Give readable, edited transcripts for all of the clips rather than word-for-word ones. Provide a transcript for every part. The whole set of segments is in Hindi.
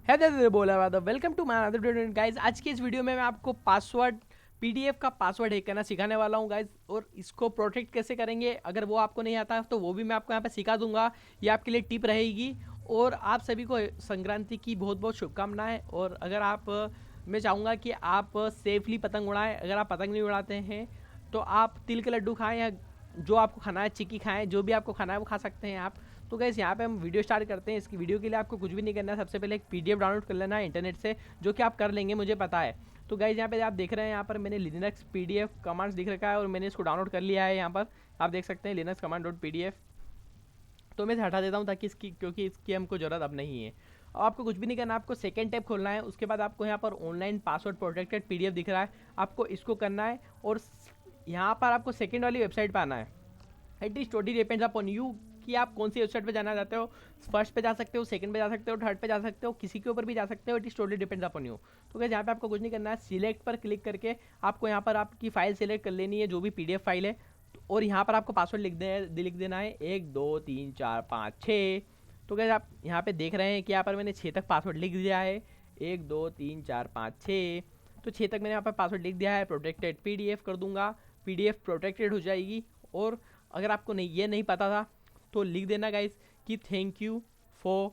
है दे बोला बात। Welcome to my other video guys. आज की इस वीडियो में मैं आपको पासवर्ड पीडीएफ का पासवर्ड हैक करना सिखाने वाला हूँ गाइस, और इसको प्रोटेक्ट कैसे करेंगे अगर वो आपको नहीं आता तो वो भी मैं आपको यहाँ पे सिखा दूंगा। ये आपके लिए टिप रहेगी। और आप सभी को संक्रांति की बहुत बहुत शुभकामनाएं। और अगर आप मैं चाहूँगा कि आप सेफली पतंग उड़ाएं। अगर आप पतंग नहीं उड़ाते हैं तो आप तिल के लड्डू खाएं, या जो आपको खाना है चिक्की खाएं, जो भी आपको खाना है वो खा सकते हैं आप। तो गैस यहाँ पे हम वीडियो स्टार्ट करते हैं। इसकी वीडियो के लिए आपको कुछ भी नहीं करना है। सबसे पहले एक पीडीएफ डाउनलोड कर लेना है इंटरनेट से, जो कि आप कर लेंगे मुझे पता है। तो गैस यहाँ पे आप देख रहे हैं, यहाँ पर मैंने लिनक्स पीडीएफ कमांड्स दिख रखा है और मैंने इसको डाउनलोड कर लिया है। यहाँ पर आप देख सकते हैं लिनक्स कमांड डॉट पीडीएफ। तो मैं इसे हटा देता हूँ ताकि इसकी, क्योंकि इसकी हमको ज़रूरत अब नहीं है। अब आपको कुछ भी नहीं करना, आपको सेकेंड टैब खोलना है। उसके बाद आपको यहाँ पर ऑनलाइन पासवर्ड प्रोटेक्टेड पीडीएफ दिख रहा है, आपको इसको करना है। और यहाँ पर आपको सेकेंड वाली वेबसाइट पर आना है। It is totally depends upon you कि आप कौन सी वेबसाइट पे जाना चाहते हो। फर्स्ट पे जा सकते हो, सेकंड पे जा सकते हो, थर्ड पे जा सकते हो, किसी के ऊपर भी जा सकते हो। It is totally depends upon you. तो गाइस यहाँ पे आपको कुछ नहीं करना है, सिलेक्ट पर क्लिक करके आपको यहाँ पर आपकी फाइल सिलेक्ट कर लेनी है, जो भी पीडीएफ फाइल है। और यहाँ पर आपको पासवर्ड लिख देना है 1 2 3 4 5 6। तो गाइस आप यहाँ पे देख रहे हैं कि यहाँ पर मैंने 6 तक पासवर्ड लिख दिया है। 1 2 3 4 5 6। तो 6 तक मैंने यहाँ पर पासवर्ड लिख दिया है। प्रोटेक्टेड पीडीएफ कर दूंगा, पीडीएफ प्रोटेक्टेड हो जाएगी। और अगर आपको ये नहीं पता था तो लिख देना गाइस कि thank you for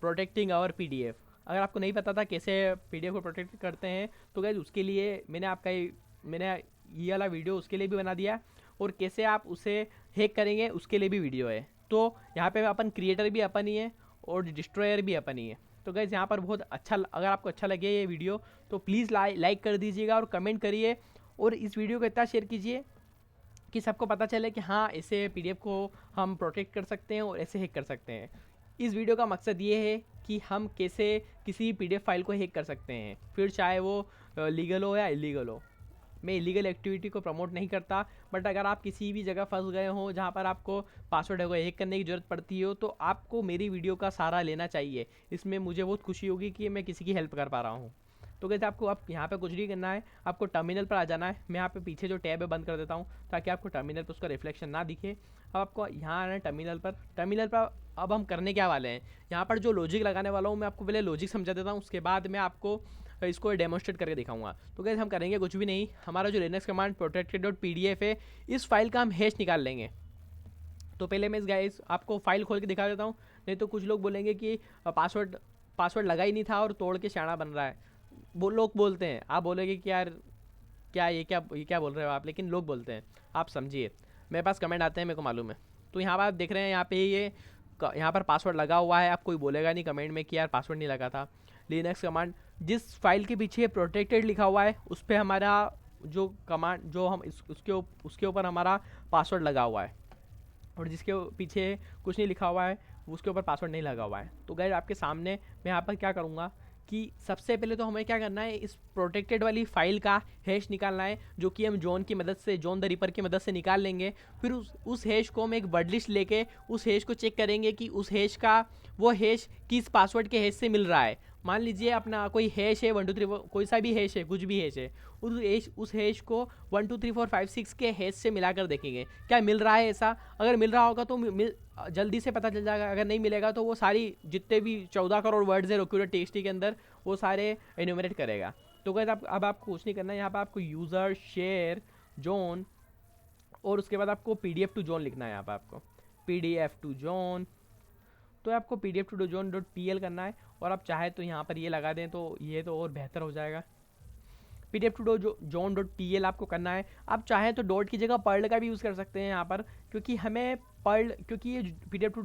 protecting our PDF. अगर आपको नहीं पता था कैसे पीडीएफ को प्रोटेक्ट करते हैं तो गाइस उसके लिए मैंने ये वाला वीडियो उसके लिए भी बना दिया। और कैसे आप उसे हैक करेंगे उसके लिए भी वीडियो है। तो यहाँ पे अपन क्रिएटर भी अपन ही है और डिस्ट्रॉयर भी अपन ही है। तो गाइस यहाँ पर बहुत अच्छा, अगर आपको अच्छा लगे ये वीडियो तो प्लीज़ लाइक कर दीजिएगा और कमेंट करिए। और इस वीडियो को इतना शेयर कीजिए कि सबको पता चले कि हाँ, ऐसे पीडीएफ को हम प्रोटेक्ट कर सकते हैं और ऐसे हैक कर सकते हैं। इस वीडियो का मकसद ये है कि हम कैसे किसी पीडीएफ फाइल को हैक कर सकते हैं, फिर चाहे वो लीगल हो या इलीगल हो। मैं इलीगल एक्टिविटी को प्रमोट नहीं करता, बट अगर आप किसी भी जगह फंस गए हो जहाँ पर आपको पासवर्ड को हैक करने की ज़रूरत पड़ती हो तो आपको मेरी वीडियो का सहारा लेना चाहिए। इसमें मुझे बहुत खुशी होगी कि मैं किसी की हेल्प कर पा रहा हूँ। तो कैसे आपको अब यहाँ पे कुछ नहीं करना है, आपको टर्मिनल पर आ जाना है। मैं यहाँ पे पीछे जो टैब है बंद कर देता हूँ ताकि आपको टर्मिनल पर उसका रिफ्लेक्शन ना दिखे। अब आपको यहाँ आना है टर्मिनल पर। अब हम करने क्या वाले हैं, यहाँ पर जो लॉजिक लगाने वाला हूँ मैं आपको पहले लॉजिक समझा देता हूँ, उसके बाद मैं आपको इसको डेमोस्ट्रेट करके दिखाऊंगा। तो गैस हम करेंगे कुछ भी नहीं, हमारा जो Linux command protected dot PDF है, इस फाइल का हम हैश निकाल लेंगे। तो पहले मैं इस गाइस आपको फाइल खोल के दिखा देता हूँ, नहीं तो कुछ लोग बोलेंगे कि पासवर्ड लगा ही नहीं था और तोड़ के शाना बन रहा है। वो लोग बोलते हैं, आप बोलोगे कि यार ये क्या बोल रहे हो आप, लेकिन लोग बोलते हैं, आप समझिए। मेरे पास कमेंट आते हैं, मेरे को मालूम है। तो यहाँ पर आप देख रहे हैं, यहाँ पे यहाँ पर पासवर्ड लगा हुआ है। आप कोई बोलेगा नहीं कमेंट में कि यार पासवर्ड नहीं लगा था। लिनक्स कमांड जिस फाइल के पीछे प्रोटेक्टेड लिखा हुआ है उस पर हमारा जो कमांड जो हम उसके ऊपर हमारा पासवर्ड लगा हुआ है, और जिसके पीछे कुछ नहीं लिखा हुआ है उसके ऊपर पासवर्ड नहीं लगा हुआ है। तो गाइस आपके सामने मैं यहाँ पर क्या करूँगा कि सबसे पहले तो हमें क्या करना है, इस प्रोटेक्टेड वाली फाइल का हैश निकालना है, जो कि हम जॉन द रिपर की मदद से निकाल लेंगे। फिर उस हैश को हम एक वर्ड लिस्ट लेके उस हैश को चेक करेंगे कि उस हैश का वो हैश किस पासवर्ड के हैश से मिल रहा है। मान लीजिए अपना कोई हैश है 1 2 3 कोई सा भी हैश है, कुछ भी हैश है, उस हैश को 1 2 3 4 5 6 के हैश से मिलाकर देखेंगे क्या मिल रहा है ऐसा। अगर मिल रहा होगा तो जल्दी से पता चल जाएगा, अगर नहीं मिलेगा तो वो सारी जितने भी 14 करोड़ वर्ड्स है रोक्यूलर टेक्स्ट के अंदर वो सारे एन्यूमरेट करेगा। तो गाइस अब आपको कुछ नहीं करना है, यहाँ पर आपको यूज़र शेयर जोन और उसके बाद आपको पीडीएफ टू जोन लिखना है। यहाँ पर आपको पीडीएफ टू जोन, तो आपको PDF to John dot PL करना है। और आप चाहे तो यहाँ पर ये लगा दें तो ये तो और बेहतर हो जाएगा। PDF to John dot PL आपको करना है। आप चाहे तो डॉट की जगह पर्ल का भी यूज़ कर सकते हैं यहाँ पर, क्योंकि ये PDF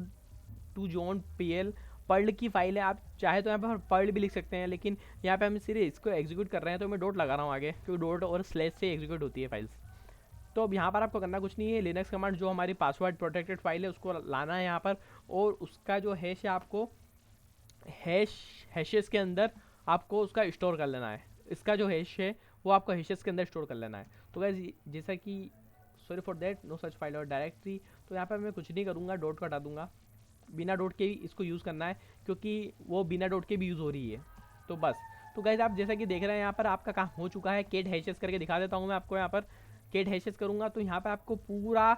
to John PL Perl की फाइल है। आप चाहे तो यहाँ पर पर्ल भी लिख सकते हैं, लेकिन यहाँ पे हम सिर्फ इसको एग्जीक्यूट कर रहे हैं तो मैं डॉट लगा रहा हूँ आगे, क्योंकि डॉट और स्लैश से एग्जीक्यूट होती है फाइल्स। तो अब यहाँ पर आपको करना कुछ नहीं है, लिनक्स कमांड जो हमारी पासवर्ड प्रोटेक्टेड फाइल है उसको लाना है यहाँ पर, और उसका जो हैश है आपको हैशेस के अंदर आपको उसका स्टोर कर लेना है। इसका जो हैश है वो आपको हैशेस के अंदर स्टोर कर लेना है। तो गाइस जैसा कि sorry for that no such file और डायरेक्टरी, तो यहाँ पर मैं कुछ नहीं करूँगा, डॉट को हटा दूंगा। बिना डॉट के भी इसको यूज़ करना है क्योंकि वो बिना डॉट के भी यूज़ हो रही है। तो बस, तो गाइस आप जैसा कि देख रहे हैं यहाँ पर आपका काम हो चुका है। केट हैशेस करके दिखा देता हूँ मैं आपको। यहाँ पर केट हैशेस करूँगा तो यहाँ पर आपको पूरा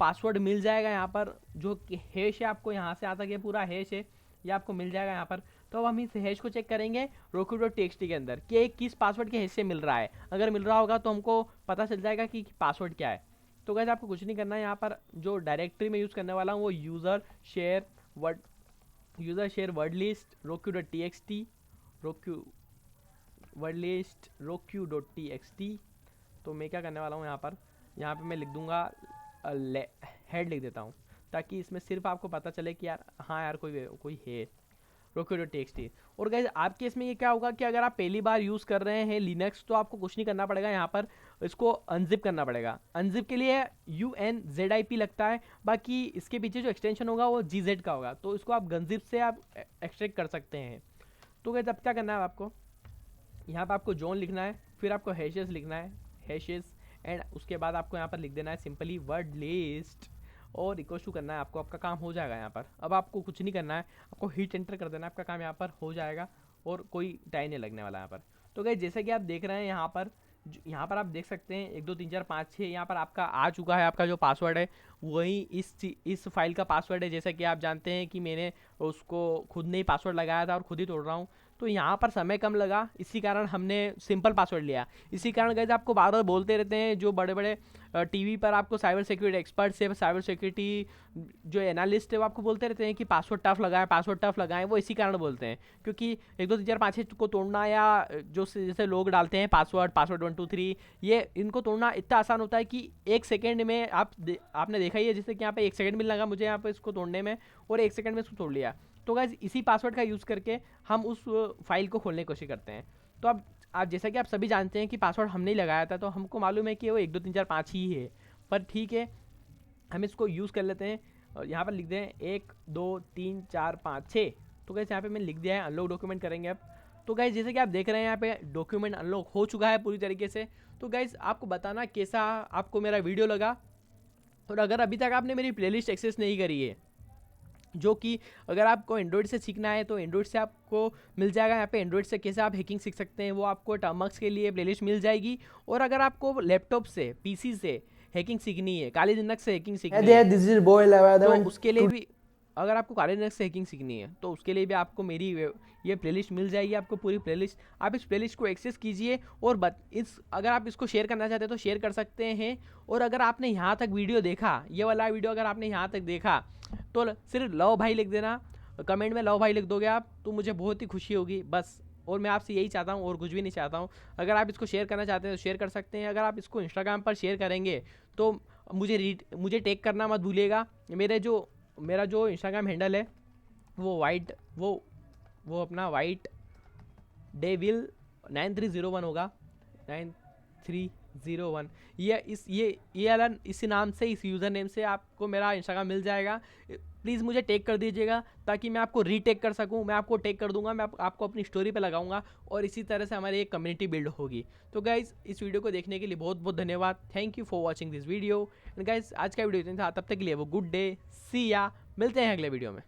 पासवर्ड मिल जाएगा। यहाँ पर जो हैश है आपको यहाँ से आता है पूरा हैश है, ये आपको मिल जाएगा यहाँ पर। तो अब हम इस हैश को चेक करेंगे roku.txt के अंदर कि किस पासवर्ड के हैश से मिल रहा है। अगर मिल रहा होगा तो हमको पता चल जाएगा कि पासवर्ड क्या है। तो गाइस आपको कुछ नहीं करना है, यहाँ पर जो डायरेक्टरी में यूज़ करने वाला हूँ वो user share word list roku.txt word list roku.txt। तो मैं क्या करने वाला हूँ, यहाँ पे मैं लिख दूंगा हेड लिख देता हूँ, ताकि इसमें सिर्फ आपको पता चले कि यार हाँ यार कोई है roku.txt। और गाइस आपके इसमें ये क्या होगा कि अगर आप पहली बार यूज़ कर रहे हैं लिनक्स, तो आपको कुछ नहीं करना पड़ेगा, यहाँ पर इसको अनजिप करना पड़ेगा। अनजिप के लिए UNZIP लगता है, बाकी इसके पीछे जो एक्सटेंशन होगा वो GZ का होगा, तो इसको आप गनजिप से आप एक्सट्रैक्ट कर सकते हैं। तो गाइस अब क्या करना है आपको, यहाँ पर आपको जोन लिखना है, फिर आपको हैशेस लिखना है, हैशेस, एंड उसके बाद आपको यहाँ पर लिख देना है सिंपली वर्ड लिस्ट और इक्वल टू करना है आपको। आपका काम हो जाएगा यहाँ पर। अब आपको कुछ नहीं करना है, आपको हिट एंटर कर देना है, आपका काम यहाँ पर हो जाएगा और कोई टाइम नहीं लगने वाला यहाँ पर। तो गाइस जैसे कि आप देख रहे हैं यहाँ पर आप देख सकते हैं 1 2 3 4 5 6 यहाँ पर आपका आ चुका है। आपका जो पासवर्ड है वही इस फाइल का पासवर्ड है। जैसा कि आप जानते हैं कि मैंने उसको खुद ने ही पासवर्ड लगाया था और खुद ही तोड़ रहा हूँ, तो यहाँ पर समय कम लगा, इसी कारण हमने सिंपल पासवर्ड लिया। इसी कारण गाइस आपको बार बार बोलते रहते हैं जो बड़े बड़े टीवी पर आपको साइबर सिक्योरिटी एक्सपर्ट्स है, साइबर सिक्योरिटी जो एनालिस्ट है, वो आपको बोलते रहते हैं कि पासवर्ड टफ लगाएं। वो इसी कारण बोलते हैं क्योंकि 1 2 3 4 5 6 को तोड़ना, या जो जैसे लोग डालते हैं पासवर्ड 1 2 3, ये इनको तोड़ना इतना आसान होता है कि 1 सेकेंड में आपने देखा ही है, जैसे कि यहाँ पे 1 सेकेंड भी लगा मुझे यहाँ पे इसको तोड़ने में, और 1 सेकेंड में इसको तोड़ लिया। तो गाइस इसी पासवर्ड का यूज़ करके हम उस फाइल को खोलने की कोशिश करते हैं। तो अब आप जैसा कि आप सभी जानते हैं कि पासवर्ड हमने ही लगाया था, तो हमको मालूम है कि वो 1 2 3 4 5 ही है, पर ठीक है हम इसको यूज़ कर लेते हैं। और यहाँ पर लिख दें 1 2 3 4 5 6। तो गाइस यहाँ पे मैंने लिख दिया है, अनलॉक डॉक्यूमेंट करेंगे अब। तो गाइस जैसे कि आप देख रहे हैं यहाँ पे डॉक्यूमेंट अनलॉक हो चुका है पूरी तरीके से। तो गाइस आपको बताना कैसा आपको मेरा वीडियो लगा, और अगर अभी तक आपने मेरी प्लेलिस्ट एक्सेस नहीं करी है, जो कि अगर आपको एंड्रॉइड से सीखना है तो एंड्रॉइड से आपको मिल जाएगा। यहाँ पे एंड्रॉइड से कैसे आप हैकिंग सीख सकते हैं वो आपको टर्मक्स के लिए प्लेलिस्ट मिल जाएगी। और अगर आपको लैपटॉप से पीसी से हैकिंग सीखनी है, काली लिनक्स से हैकिंग सीखनी है, तो उसके लिए भी अगर आपको काली लिनक्स से हैकिंग सीखनी है तो उसके लिए भी आपको मेरी ये प्लेलिस्ट मिल जाएगी, आपको पूरी प्लेलिस्ट। आप इस प्लेलिस्ट को एक्सेस कीजिए और अगर आप इसको शेयर करना चाहते हैं तो शेयर कर सकते हैं। और अगर आपने यहाँ तक वीडियो देखा, ये वाला वीडियो अगर आपने यहाँ तक देखा, तो सिर्फ लव भाई लिख देना, कमेंट में लव भाई लिख दोगे आप तो मुझे बहुत ही खुशी होगी बस। और मैं आपसे यही चाहता हूँ और कुछ भी नहीं चाहता हूँ। अगर आप इसको शेयर करना चाहते हैं तो शेयर कर सकते हैं। अगर आप इसको इंस्टाग्राम पर शेयर करेंगे तो मुझे टैग करना मत भूलिएगा। मेरा जो इंस्टाग्राम हैंडल है वो अपना वाइट डेविल 9301 होगा, 9301। इस नाम से, इस यूज़र नेम से आपको मेरा इंस्टाग्राम मिल जाएगा। प्लीज़ मुझे टैग कर दीजिएगा ताकि मैं आपको रीटैग कर सकूं। मैं आपको टैग कर दूंगा, मैं आपको अपनी स्टोरी पे लगाऊंगा, और इसी तरह से हमारी एक कम्युनिटी बिल्ड होगी। तो गाइज़ इस वीडियो को देखने के लिए बहुत बहुत धन्यवाद। Thank you for watching this video. And guys आज का वीडियो इतना था, तब तक के लिए वो गुड डे, सी या, मिलते हैं अगले वीडियो में।